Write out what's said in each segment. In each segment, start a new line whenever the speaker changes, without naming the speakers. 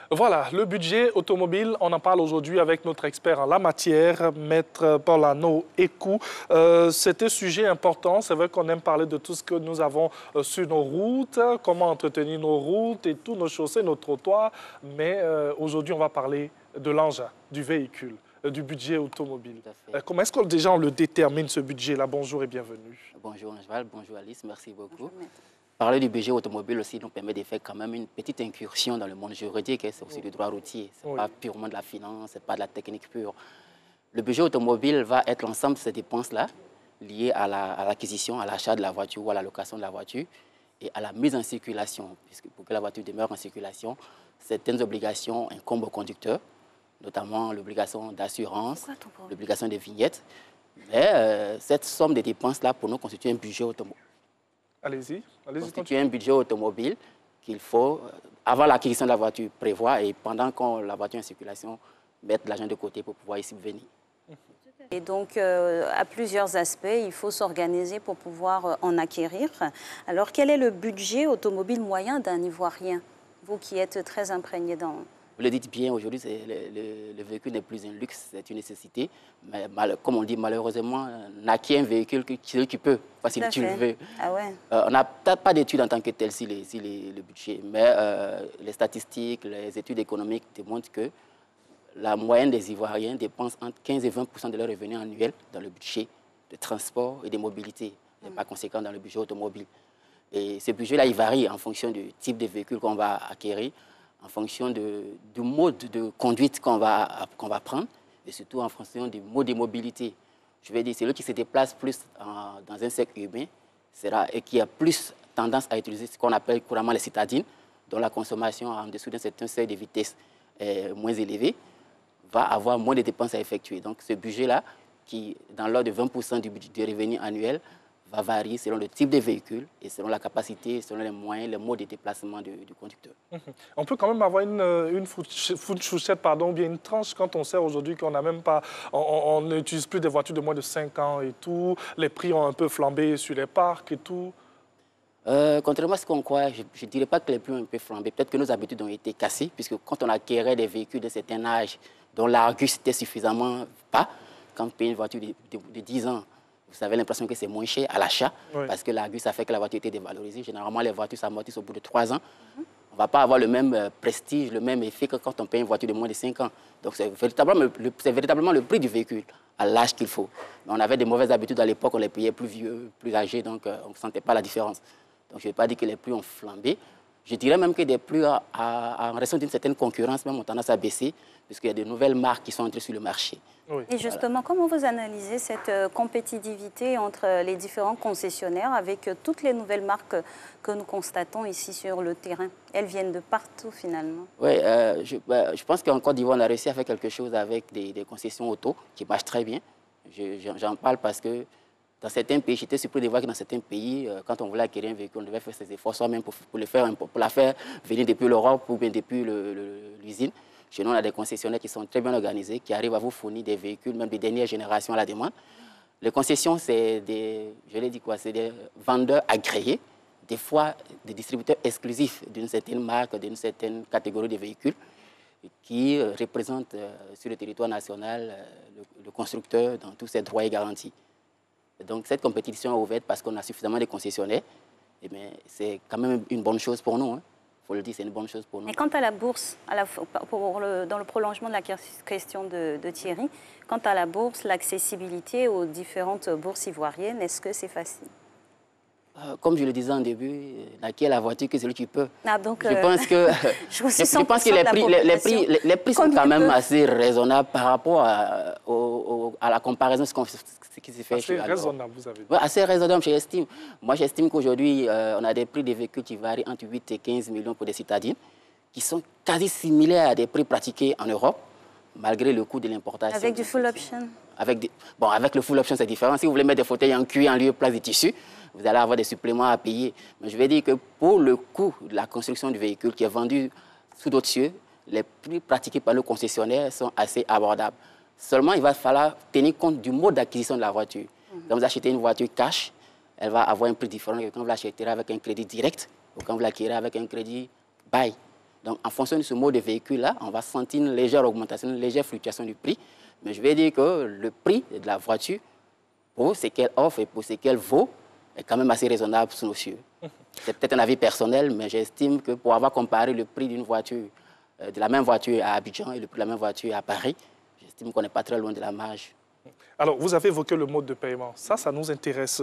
Voilà, le budget automobile, on en parle aujourd'hui avec notre expert en la matière, Maître Paul-Arnaud Écou. C'est un sujet important, c'est vrai qu'on aime parler de tout ce que nous avons sur nos routes, comment entretenir nos routes et tous nos chaussées, nos trottoirs, mais aujourd'hui on va parler de l'engin, du véhicule, du budget automobile. Comment est-ce qu'on déjà on le détermine ce budget-là? Bonjour et bienvenue.
Bonjour Angeval, bonjour Alice, merci beaucoup. Parler du budget automobile aussi nous permet de faire quand même une petite incursion dans le monde juridique, c'est aussi du droit routier, ce n'est pas purement de la finance, ce n'est pas de la technique pure. Le budget automobile va être l'ensemble de ces dépenses-là liées à l'acquisition, à l'achat de la voiture ou à la location de la voiture et à la mise en circulation, puisque pour que la voiture demeure en circulation, certaines obligations incombent au conducteur, notamment l'obligation d'assurance, l'obligation de vignettes. Mais cette somme de dépenses-là, pour nous, constitue un budget automobile.
Allez-y.
Constitue un budget automobile qu'il faut, avant l'acquisition de la voiture, prévoir et pendant que la voiture est en circulation, mettre de l'argent de côté pour pouvoir y subvenir.
Et donc, à plusieurs aspects, il faut s'organiser pour pouvoir en acquérir. Alors, quel est le budget automobile moyen d'un Ivoirien? Vous qui êtes très imprégné dans...
Vous le dites bien, aujourd'hui, le véhicule n'est plus un luxe, c'est une nécessité. Mais comme on dit, malheureusement, naquit un véhicule qui peut, si tu le veux.
Ah ouais.
On n'a peut-être pas d'études en tant que telles sur le budget, mais les statistiques, les études économiques démontrent que la moyenne des Ivoiriens dépense entre 15 et 20% de leurs revenus annuels dans le budget de transport et de mobilité, et par conséquent dans le budget automobile. Et ce budget-là, il varie en fonction du type de véhicule qu'on va acquérir, en fonction du mode de conduite qu'on va prendre et surtout en fonction du mode de mobilité. Je vais dire, celui qui se déplace plus dans un cercle urbain et qui a plus tendance à utiliser ce qu'on appelle couramment les citadines, dont la consommation en dessous d'un certain seuil de vitesse est moins élevée, va avoir moins de dépenses à effectuer. Donc ce budget-là, qui dans l'ordre de 20% du budget de revenu annuel, va varier selon le type de véhicule et selon la capacité, selon les moyens, les modes de déplacement du conducteur.
On peut quand même avoir une fourchette, ou bien une tranche quand on sait aujourd'hui qu'on n'a même pas, on n'utilise plus des voitures de moins de 5 ans et tout, les prix ont un peu flambé sur les parcs et tout.
Contrairement à ce qu'on croit, je ne dirais pas que les prix ont un peu flambé. Peut-être que nos habitudes ont été cassées, puisque quand on acquérait des véhicules d'un certain âge, dont l'Argus était suffisamment bas, quand on paye une voiture de 10 ans, vous avez l'impression que c'est moins cher à l'achat, parce que l'Argus a fait que la voiture était dévalorisée. Généralement, les voitures s'amortissent au bout de 3 ans. On ne va pas avoir le même prestige, le même effet que quand on paye une voiture de moins de 5 ans. Donc, c'est véritablement le prix du véhicule à l'âge qu'il faut. Mais on avait de mauvaises habitudes à l'époque, on les payait plus vieux, plus âgés, donc on ne sentait pas la différence. Donc, je ne vais pas dire que les prix ont flambé. Je dirais même que des prix, en raison d'une certaine concurrence, même ont tendance à baisser, puisqu'il y a de nouvelles marques qui sont entrées sur le marché.
Et justement, comment vous analysez cette compétitivité entre les différents concessionnaires avec toutes les nouvelles marques que nous constatons ici sur le terrain? Elles viennent de partout, finalement.
Oui, je pense qu'en Côte d'Ivoire, on a réussi à faire quelque chose avec des concessions auto qui marchent très bien. J'en parle parce que dans certains pays, j'étais surpris de voir que dans certains pays, quand on voulait acquérir un véhicule, on devait faire ses efforts soi-même pour la faire venir depuis l'Europe ou bien depuis l'usine. Chez nous, on a des concessionnaires qui sont très bien organisés, qui arrivent à vous fournir des véhicules, même de dernière génération à la demande. Les concessions, c'est des vendeurs agréés, des fois des distributeurs exclusifs d'une certaine marque, d'une certaine catégorie de véhicules, qui représentent sur le territoire national le constructeur dans tous ses droits et garanties. Donc cette compétition est ouverte parce qu'on a suffisamment de concessionnaires. C'est quand même une bonne chose pour nous. Il faut le dire, c'est une bonne chose pour nous.
Et quant à la bourse, dans le prolongement de la question de Thierry, quant à la bourse, l'accessibilité aux différentes bourses ivoiriennes, est-ce que c'est facile?
Comme je le disais en début, naquit la voiture que celui qui peut.
Ah, donc,
je pense que, je pense que les prix sont quand même assez raisonnables par rapport à la comparaison de ce qui se fait
chez raisonnable, vous avez dit.
Oui, assez raisonnable, j'estime. Moi, j'estime qu'aujourd'hui, on a des prix des véhicules qui varient entre 8 et 15 millions pour des citadines, qui sont quasi similaires à des prix pratiqués en Europe, malgré le coût de l'importation.
Avec du full option?
Avec le full option, c'est différent. Si vous voulez mettre des fauteuils en cuir en lieu de place de tissu, vous allez avoir des suppléments à payer. Mais je vais dire que pour le coût de la construction du véhicule qui est vendu sous d'autres cieux, les prix pratiqués par le concessionnaire sont assez abordables. Seulement, il va falloir tenir compte du mode d'acquisition de la voiture. Quand vous achetez une voiture cash, elle va avoir un prix différent que quand vous l'achetez avec un crédit direct ou quand vous l'acquérez avec un crédit bail. Donc, en fonction de ce mode de véhicule-là, on va sentir une légère augmentation, une légère fluctuation du prix. Mais je vais dire que le prix de la voiture, pour ce qu'elle offre et pour ce qu'elle vaut, est quand même assez raisonnable sous nos cieux. C'est peut-être un avis personnel, mais j'estime que pour avoir comparé le prix d'une voiture, de la même voiture à Abidjan et le prix de la même voiture à Paris, j'estime qu'on n'est pas très loin de la marge.
Alors, vous avez évoqué le mode de paiement. Ça nous intéresse.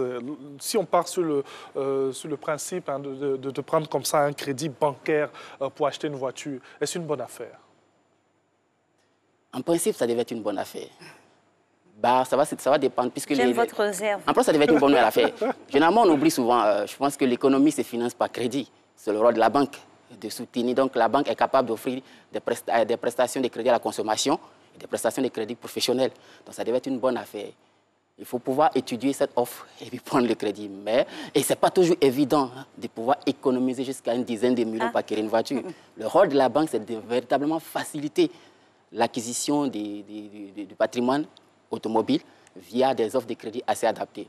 Si on part sur le principe hein, de prendre comme ça un crédit bancaire pour acheter une voiture, est-ce une bonne affaire?
En principe, ça devait être une bonne affaire. Bah, ça va dépendre.
J'aime votre réserve.
En plus, ça devait être une bonne affaire. Généralement, on oublie souvent, je pense que l'économie se finance par crédit. C'est le rôle de la banque de soutenir. Donc, la banque est capable d'offrir des prestations de crédit à la consommation et des prestations de crédit professionnelles. Donc, ça devait être une bonne affaire. Il faut pouvoir étudier cette offre et puis prendre le crédit. Et ce n'est pas toujours évident hein, de pouvoir économiser jusqu'à une dizaine de millions pour acquérir une voiture. Le rôle de la banque, c'est de véritablement faciliter l'acquisition du patrimoine automobile via des offres de crédit assez adaptées.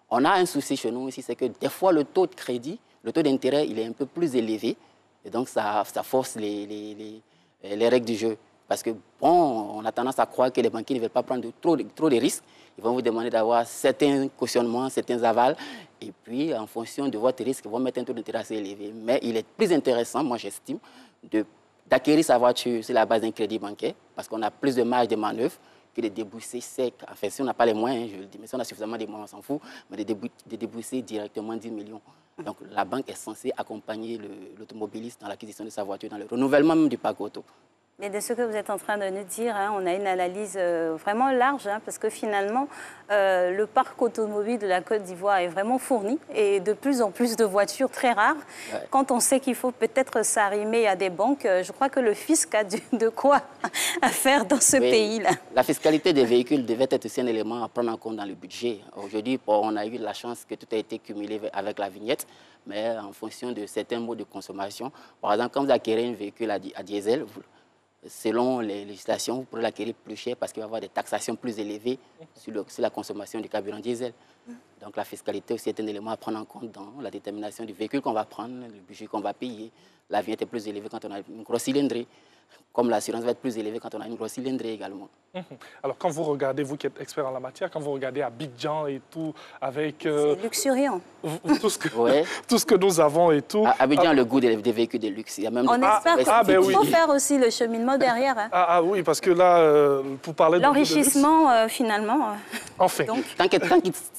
On a un souci chez nous ici, c'est que des fois le taux de crédit, le taux d'intérêt, il est un peu plus élevé. Et donc ça force les règles du jeu. Parce que, bon, on a tendance à croire que les banquiers ne veulent pas prendre trop de risques. Ils vont vous demander d'avoir certains cautionnements, certains avals. Et puis, en fonction de votre risque, ils vont mettre un taux d'intérêt assez élevé. Mais il est plus intéressant, moi j'estime, d'acquérir sa voiture sur la base d'un crédit bancaire, parce qu'on a plus de marge de manœuvre que de débourser sec. Enfin, si on n'a pas les moyens, je le dis, mais si on a suffisamment de moyens, on s'en fout, mais de débourser directement 10 millions. Donc, la banque est censée accompagner l'automobiliste dans l'acquisition de sa voiture, dans le renouvellement même du parc auto.
Mais de ce que vous êtes en train de nous dire, hein, on a une analyse vraiment large, hein, parce que finalement, le parc automobile de la Côte d'Ivoire est vraiment fourni et de plus en plus de voitures très rares. Ouais. Quand on sait qu'il faut peut-être s'arrimer à des banques, je crois que le fisc a de quoi à faire dans ce pays-là.
La fiscalité des véhicules devait être aussi un élément à prendre en compte dans le budget. Aujourd'hui, on a eu la chance que tout a été cumulé avec la vignette, mais en fonction de certains modes de consommation. Par exemple, quand vous acquérez un véhicule à diesel, selon les législations, vous pourrez l'acquérir plus cher parce qu'il va y avoir des taxations plus élevées sur la consommation du carburant diesel. Donc la fiscalité aussi est un élément à prendre en compte dans la détermination du véhicule qu'on va prendre, le budget qu'on va payer. La vignette est plus élevée quand on a une grosse cylindrée, comme l'assurance va être plus élevée quand on a une grosse cylindrée également.
Alors quand vous regardez, vous qui êtes expert en la matière, quand vous regardez Abidjan et tout, avec...
C'est luxuriant.
Tout ce que nous avons et tout...
Abidjan a le goût des véhicules de luxe. Il y a même
on espère qu'il faut faire aussi le cheminement derrière. Hein.
Oui, parce que là, pour parler de...
L'enrichissement, finalement...
Enfin.
Donc...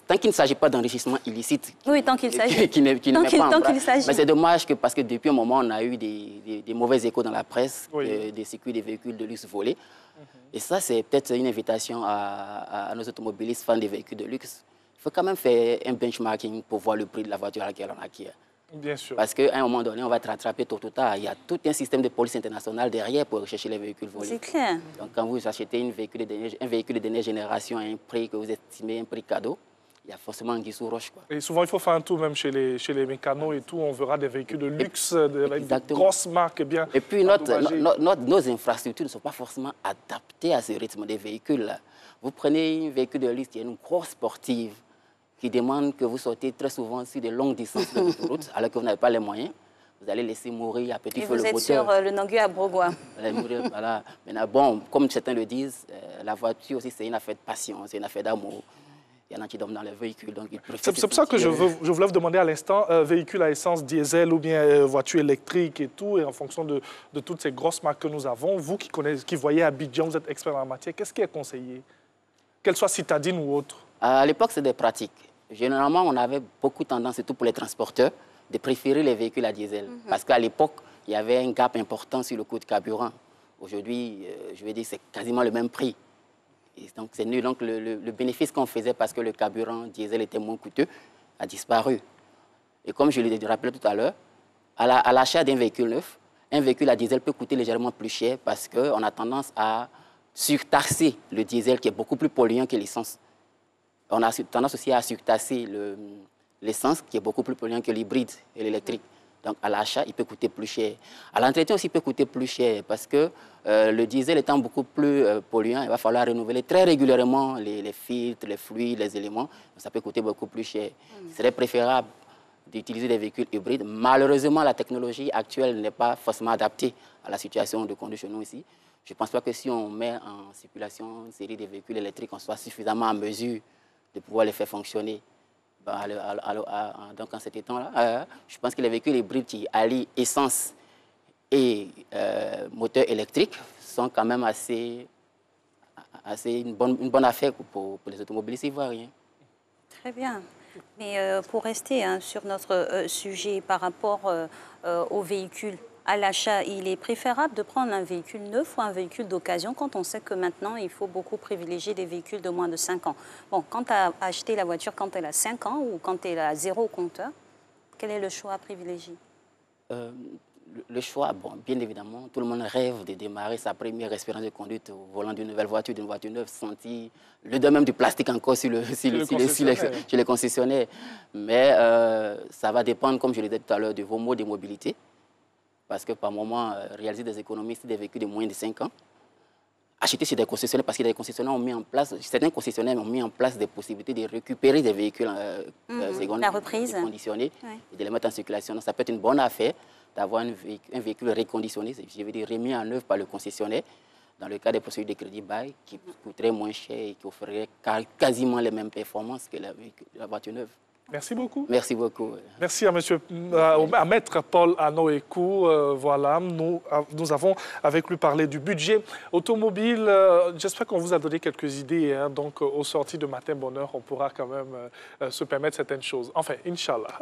Tant qu'il ne s'agit pas d'enrichissement illicite...
Oui, tant qu'il s'agit.
Mais c'est dommage que, parce que depuis un moment, on a eu des mauvais échos dans la presse, des circuits des véhicules de luxe volés. Et ça, c'est peut-être une invitation à nos automobilistes fans des véhicules de luxe. Il faut quand même faire un benchmarking pour voir le prix de la voiture à laquelle on acquiert.
Bien sûr.
Parce qu'à un moment donné, on va te rattraper tôt ou tard. Il y a tout un système de police internationale derrière pour rechercher les véhicules volés.
C'est clair.
Donc, quand vous achetez un véhicule de dernière génération à un prix que vous estimez un prix cadeau, il y a forcément un sous roche.
Et souvent, il faut faire un tour même chez les mécanos et tout. On verra des véhicules de luxe, avec de grosses marques bien.
Et puis, nos infrastructures ne sont pas forcément adaptées à ce rythme des véhicules. Vous prenez un véhicule de luxe qui est une grosse sportive, qui demande que vous sortez très souvent sur de longues distances de l'autoroute, alors que vous n'avez pas les moyens. Vous allez laisser mourir à petit feu le moteur.
Vous êtes sur le Nangui à Brogoua.
Voilà. Maintenant, bon, comme certains le disent, la voiture aussi, c'est une affaire de passion, c'est une affaire d'amour. Il y en a qui dorment dans les véhicules.
C'est pour ça que je voulais vous demander à l'instant, véhicule à essence diesel ou bien voiture électrique et tout, et en fonction de toutes ces grosses marques que nous avons, vous qui voyez Abidjan, vous êtes expert en la matière, qu'est-ce qui est conseillé? Qu'elle soit citadine ou autre?
À l'époque, c'est des pratiques. Généralement, on avait beaucoup tendance, surtout pour les transporteurs, de préférer les véhicules à diesel. Parce qu'à l'époque, il y avait un gap important sur le coût de carburant. Aujourd'hui, je vais dire, c'est quasiment le même prix. Et donc, c'est nul. Donc, le bénéfice qu'on faisait parce que le carburant diesel était moins coûteux a disparu. Et comme je l'ai rappelé tout à l'heure, à l'achat d'un véhicule neuf, un véhicule à diesel peut coûter légèrement plus cher parce qu'on a tendance à surtaxer le diesel qui est beaucoup plus polluant que l'essence. On a tendance aussi à surtaxer l'essence qui est beaucoup plus polluant que l'hybride et l'électrique. Donc, à l'achat, il peut coûter plus cher. À l'entretien aussi, il peut coûter plus cher parce que le diesel étant beaucoup plus polluant, il va falloir renouveler très régulièrement les filtres, les fluides, les éléments. Donc, ça peut coûter beaucoup plus cher. Il serait préférable d'utiliser des véhicules hybrides. Malheureusement, la technologie actuelle n'est pas forcément adaptée à la situation de conduite chez nous ici. Je ne pense pas que si on met en circulation une série de véhicules électriques, on soit suffisamment en mesure de pouvoir les faire fonctionner. Donc, en cet temps-là, je pense que les véhicules hybrides qui allient essence et moteur électrique sont quand même une bonne affaire pour les automobilistes ivoiriens.
Très bien. Mais pour rester sur notre sujet par rapport aux véhicules, à l'achat, il est préférable de prendre un véhicule neuf ou un véhicule d'occasion quand on sait que maintenant, il faut beaucoup privilégier des véhicules de moins de 5 ans. Bon, quand tu as acheté la voiture quand elle a 5 ans ou quand elle a 0 compteur, quel est le choix à privilégier?
Le choix, bon, bien évidemment, tout le monde rêve de démarrer sa première expérience de conduite au volant d'une nouvelle voiture, d'une voiture neuve, sentir le de même du plastique encore sur les concessionnaires. Mais ça va dépendre, comme je le disais tout à l'heure, de vos modes de mobilité. Parce que par moment, réaliser des économies sur des véhicules de moins de 5 ans, acheter chez des concessionnaires, parce que des concessionnaires ont mis en place, certains concessionnaires ont mis en place des possibilités de récupérer des véhicules reconditionnés et de les mettre en circulation. Donc, ça peut être une bonne affaire d'avoir un véhicule reconditionné, je veux dire remis en œuvre par le concessionnaire, dans le cas des procédures de crédit bail, qui coûterait moins cher et qui offrirait quasiment les mêmes performances que la voiture neuve.
Merci beaucoup.
Merci beaucoup.
Merci à Maître Paul Anoekou. Voilà, nous avons avec lui parlé du budget automobile. J'espère qu'on vous a donné quelques idées. Hein. Donc, au sorti de Matin Bonheur, on pourra quand même se permettre certaines choses. Enfin, Inch'Allah.